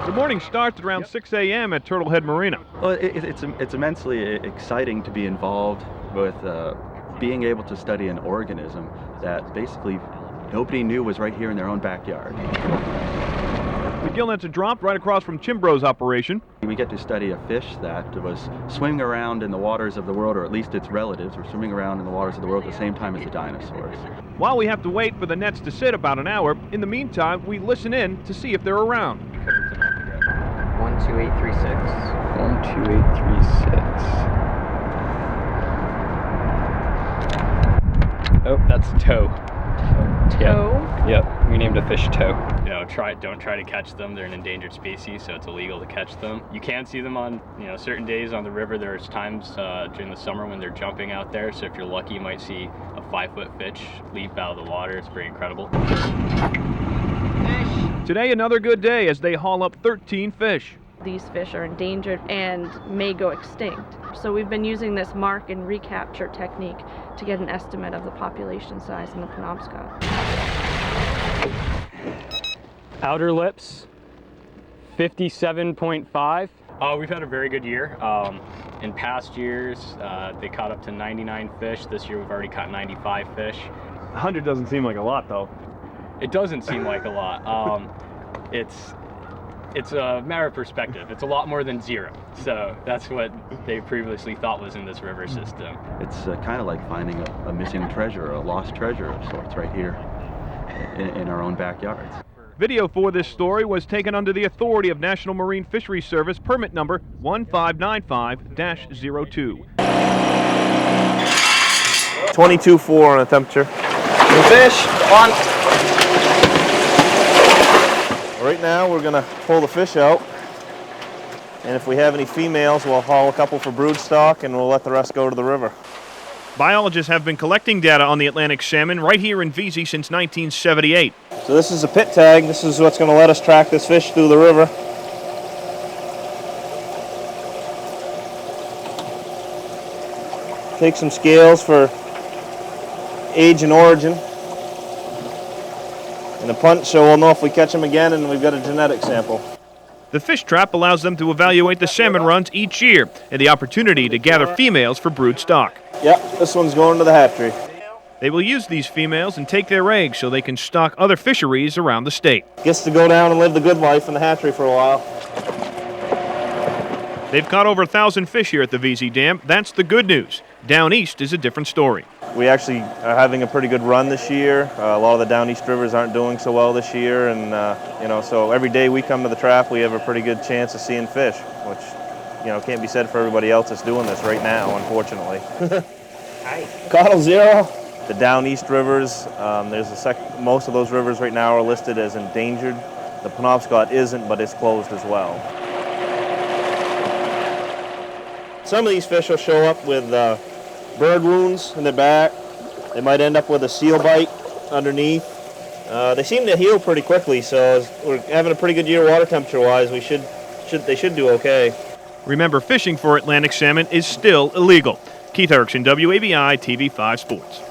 The morning starts at around 6 a.m. at Turtlehead Marina. Well, it's immensely exciting to be involved with being able to study an organism that basically nobody knew was right here in their own backyard. The gill nets are dropped right across from Chimbro's operation. We get to study a fish that was swimming around in the waters of the world, or at least its relatives were swimming around in the waters of the world at the same time as the dinosaurs. While we have to wait for the nets to sit about an hour, in the meantime, we listen in to see if they're around. 12836. 12836. Oh, that's a tow. Toe? Yep, we named a fish tow. You know, don't try to catch them. They're an endangered species, so it's illegal to catch them. You can see them on, certain days on the river. There's times during the summer when they're jumping out there. So if you're lucky, you might see a 5-foot fish leap out of the water. It's pretty incredible. Today, another good day as they haul up 13 fish. These fish are endangered and may go extinct. So we've been using this mark and recapture technique to get an estimate of the population size in the Penobscot. Outer lips, 57.5. We've had a very good year. In past years, they caught up to 99 fish. This year we've already caught 95 fish. 100 doesn't seem like a lot, though. It doesn't seem like a lot. It's a matter of perspective. It's a lot more than 0. So that's what they previously thought was in this river system. It's kind of like finding a missing treasure, a lost treasure of sorts right here in our own backyards. Video for this story was taken under the authority of National Marine Fisheries Service permit number 1595-02. 22.4 on the temperature. New fish, on. Right now we're going to pull the fish out, and if we have any females we'll haul a couple for brood stock and we'll let the rest go to the river. Biologists have been collecting data on the Atlantic salmon right here in VZ since 1978. So this is a pit tag. This is what's going to let us track this fish through the river. Take some scales for age and origin. And a punch so we'll know if we catch them again, and we've got a genetic sample. The fish trap allows them to evaluate the salmon runs each year and the opportunity to gather females for brood stock. Yep, this one's going to the hatchery. They will use these females and take their eggs so they can stock other fisheries around the state. Gets to go down and live the good life in the hatchery for a while. They've caught over 1,000 fish here at the VZ Dam. That's the good news. Down east is a different story. We actually are having a pretty good run this year. A lot of the down east rivers aren't doing so well this year, and so every day we come to the trap, we have a pretty good chance of seeing fish, which can't be said for everybody else that's doing this right now, unfortunately. Hi. Caudal 0. The down east rivers, most of those rivers right now are listed as endangered. The Penobscot isn't, but it's closed as well. Some of these fish will show up with bird wounds in the back. They might end up with a seal bite underneath. They seem to heal pretty quickly, so we're having a pretty good year water temperature-wise. They should do okay. Remember, fishing for Atlantic salmon is still illegal. Keith Erickson, WABI TV 5 Sports.